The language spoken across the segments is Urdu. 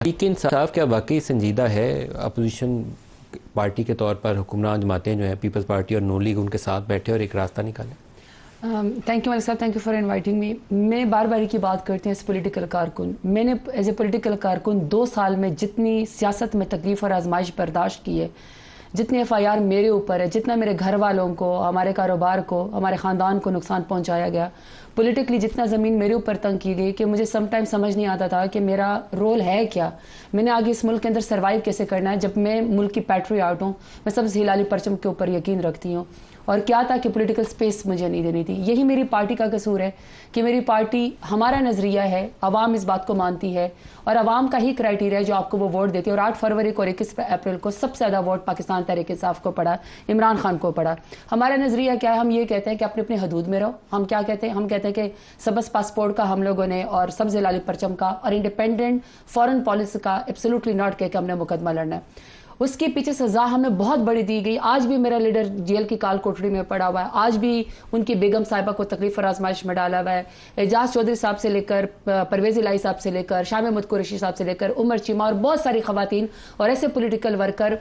تحریک انصاف کیا واقعی سنجیدہ ہے اپوزیشن پارٹی کے طور پر حکمران جماعتیں جو ہیں پیپلز پارٹی اور نون لیگ ان کے ساتھ بیٹھے اور ایک راستہ نکالیں؟ تھینک یو ملک صاحب، thank you for inviting me. میں بار بار کی بات کرتی ہوں ایز پولیٹیکل کارکن. میں نے ایز اے پولیٹیکل کارکن 2 سال میں جتنی سیاست میں تکلیف اور آزمائش برداشت کی ہے، جتنے FIR میرے اوپر ہے، جتنا میرے گھر والوں کو، ہمارے کاروبار کو، ہمارے خاندان کو نقصان پہنچایا گیا، پولیٹیکلی جتنا زمین میرے اوپر تنگ کی گئی کہ مجھے سم ٹائم سمجھ نہیں آتا تھا کہ میرا رول ہے کیا، میں نے آگے اس ملک کے اندر سروائیو کیسے کرنا ہے. جب میں ملک کی پیٹریاٹ ہوں، میں سب سے ہلالی پرچم کے اوپر یقین رکھتی ہوں، اور کیا تھا کہ پولیٹیکل سپیس مجھے نہیں دینی تھی. یہی میری پارٹی کا قصور ہے کہ میری پارٹی، ہمارا نظریہ ہے، عوام اس بات کو مانتی ہے اور عوام کا ہی کرائٹیریا ہے جو آپ کو وہ ووٹ دیتی ہے. اور 8 فروری کو اور 21 اپریل کو سب سے زیادہ ووٹ پاکستان تحریک انصاف کو پڑا، عمران خان کو پڑا. ہمارا نظریہ کیا ہے؟ ہم یہ کہتے ہیں کہ اپنے حدود میں رہو. ہم کیا کہتے ہیں؟ ہم کہتے ہیں کہ سبز پاسپورٹ کا ہم لوگوں نے اور سبز ہلالی پرچم کا اور انڈیپینڈنٹ فارن پالیسی کا ایبسولوٹلی ناٹ کہہ کے ہم نے مقدمہ لڑنا ہے. اس کے پیچھے سزا ہمیں بہت بڑی دی گئی. آج بھی میرا لیڈر جیل کی کال کوٹڑی میں پڑا ہوا ہے، آج بھی ان کی بیگم صاحبہ کو تکلیف اور آزمائش میں ڈالا ہوا ہے. اعجاز چودھری صاحب سے لے کر پرویز الہی صاحب سے لے کر شام محمود قریشی صاحب سے لے کر عمر چیمہ اور بہت ساری خواتین اور ایسے پولیٹیکل ورکر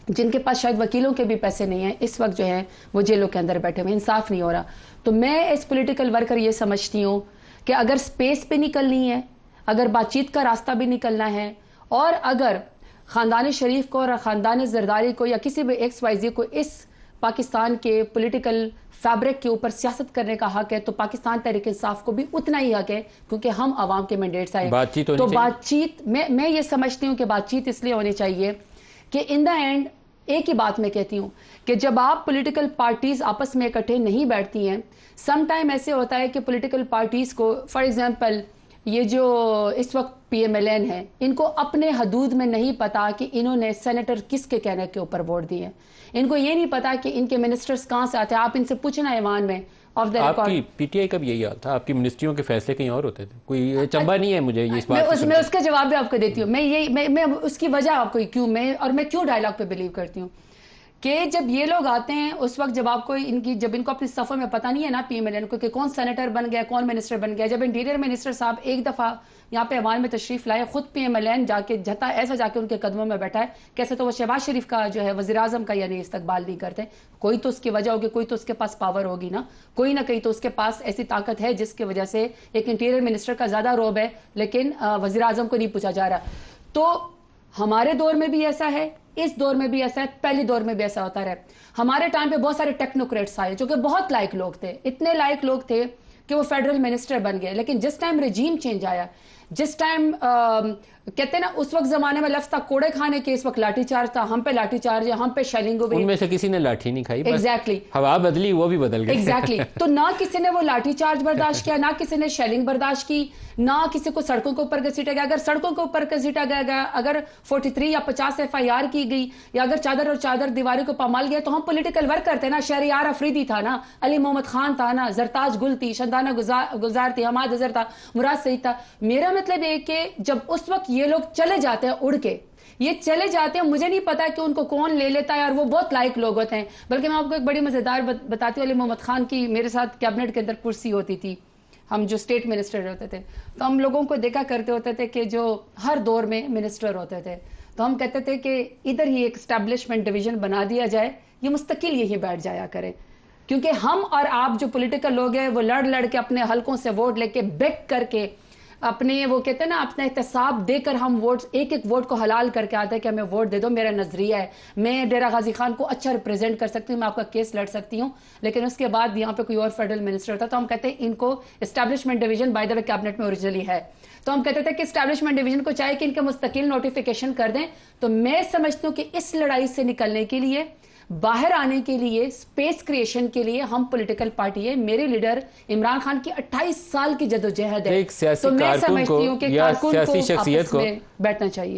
جن کے پاس شاید وکیلوں کے بھی پیسے نہیں ہیں، اس وقت جو ہیں وہ جیلوں کے اندر بیٹھے ہوئے. انصاف نہیں ہو رہا. تو میں اس پولیٹیکل ورکر یہ سمجھتی ہوں کہ اگر سپیس پہ نکلنی ہے، اگر بات چیت کا راستہ بھی نکلنا ہے، اور اگر خاندان شریف کو اور خاندان زرداری کو یا کسی بھی XYZ کو اس پاکستان کے پولیٹیکل فیبرک کے اوپر سیاست کرنے کا حق ہے، تو پاکستان تحریک انصاف کو بھی اتنا ہی حق ہے، کیونکہ ہم عوام کے مینڈیٹس آئے. تو بات چیت میں یہ سمجھتی ہوں کہ بات چیت اس لیے ہونی چاہیے کہ ان دا اینڈ ایک ہی بات میں کہتی ہوں کہ جب آپ پولیٹیکل پارٹیز آپس میں اکٹھے نہیں بیٹھتی ہیں، سم ٹائم ایسے ہوتا ہے کہ پولیٹیکل پارٹیز کو، فار ایگزامپل یہ جو اس وقت PMLN ہے، ان کو اپنے حدود میں نہیں پتا کہ انہوں نے سینیٹر کس کے کہنے کے اوپر ووٹ دیے. ان کو یہ نہیں پتا کہ ان کے منسٹرز کہاں سے آتے ہیں. آپ ان سے پوچھنا ایوان میں آف دا ریکارڈ. آپ کی PTI کا بھی یہی حال تھا، آپ کی منسٹریوں کے فیصلے کہیں اور ہوتے تھے. کوئی چمبا نہیں ہے مجھے اس بات. میں اس کا جواب بھی آپ کو دیتی ہوں. میں اس کی وجہ آپ کو کیوں میں کیوں ڈائلاگ پہ بلیو کرتی ہوں کہ جب یہ لوگ آتے ہیں اس وقت جب آپ کو جب ان کو اپنی صفوں میں پتہ نہیں ہے نا PMLN کو کہ کون سینیٹر بن گیا، کون منسٹر بن گیا. جب انٹیریئر منسٹر صاحب ایک دفعہ یہاں پہ ایوان میں تشریف لائے، خود PMLN جا کے ایسا جا کے ان کے قدموں میں بیٹھا ہے کیسے تو وہ شہباز شریف کا جو ہے وزیر اعظم کا یعنی استقبال نہیں کرتے. کوئی تو اس کی وجہ ہوگی، کوئی تو اس کے پاس پاور ہوگی نا، کوئی نہ کہیں تو اس کے پاس ایسی طاقت ہے جس کی وجہ سے ایک انٹیریئر منسٹر کا زیادہ روب ہے لیکن وزیر اعظم کو نہیں پوچھا جا رہا. تو ہمارے دور میں بھی ایسا ہے، اس دور میں بھی ایسا ہے، پہلی دور میں بھی ایسا ہوتا رہا. ہمارے ٹائم پہ بہت سارے ٹیکنوکریٹس آئے جو کہ بہت لائق لوگ تھے، اتنے لائق لوگ تھے کہ وہ فیڈرل منسٹر بن گئے. لیکن جس ٹائم رجیم چینج آیا، جس ٹائم کہتے ہیں نا اس وقت زمانے میں لفظ تھا کوڑے کھانے کے، اس وقت لاٹھی چارج تھا. ہم پہ لاٹھی چارج ہے، ہم پہ شیلنگ ہو گئی. ان میں سے کسی نے لاٹھی نہیں کھائی، ایگزیکٹلی ہوا بدلی وہ بھی بدل گئی. ایگزیکٹلی. تو نہ کسی نے وہ لاٹھی چارج برداشت کیا، نہ کسی نے شیلنگ برداشت کی، نہ کسی کو سڑکوں کے اوپر گھسیٹا گیا. اگر سڑکوں کے اوپر گھسیٹا گیا، اگر 43 یا 50 FIR کی گئی، یا اگر چادر اور چادر دیواری کو پامال گیا، تو ہم پولیٹیکل ورک کرتے نا. شہریار افریدی تھا نا، علی محمد خان تھا نا، زرتاج گل تھی، شندانہ گلزار تھی، حماد اظہر تھا، مراد سعید تھا. میرا مطلب ہے کہ جب اس وقت یہ لوگ چلے جاتے ہیں اڑ کے، یہ چلے جاتے ہیں، مجھے نہیں پتا کہ ان کو کون لے لیتا ہے، اور وہ بہت لائق لوگ ہوتے ہیں. بلکہ میں آپ کو ایک بڑی مزیدار بتاتی ہوں. علی محمد خان کی میرے ساتھ کیبنٹ کے اندر کرسی ہوتی تھی، ہم جو اسٹیٹ منسٹر ہوتے تھے، تو ہم لوگوں کو دیکھا کرتے ہوتے تھے کہ جو ہر دور میں منسٹر ہوتے تھے، تو ہم کہتے تھے کہ ادھر ہی ایک اسٹیبلشمنٹ ڈویژن بنا دیا جائے، یہ مستقل یہی بیٹھ جایا کرے. کیونکہ ہم اور آپ جو پولیٹیکل لوگ ہیں وہ لڑ کے اپنے حلقوں سے ووٹ لے کے بیک کر کے اپنے وہ کہتے ہیں نا اپنا احتساب دے کر ہم ووٹ ایک ووٹ کو حلال کر کے آتے ہیں کہ ہمیں ووٹ دے دو. میرا نظریہ ہے، میں ڈیرہ غازی خان کو اچھا ریپرزینٹ کر سکتی ہوں، میں آپ کا کیس لڑ سکتی ہوں، لیکن اس کے بعد یہاں پہ کوئی اور فیڈرل منسٹر ہوتا تو ہم کہتے ہیں ان کو establishment division by the way cabinet میں اوریجنلی ہے، تو ہم کہتے تھے کہ اسٹیبلشمنٹ ڈویژن کو چاہے کہ ان کے مستقل نوٹیفیکیشن کر دیں. تو میں سمجھتی ہوں کہ اس لڑائی سے نکلنے کے لیے، باہر آنے کے لیے، سپیس کریشن کے لیے ہم پولیٹیکل پارٹی ہے. میرے لیڈر عمران خان کی 28 سال کی جدوجہد ہے، تو میں سمجھتی ہوں کہ کارکن کو آپس میں بیٹھنا چاہیے.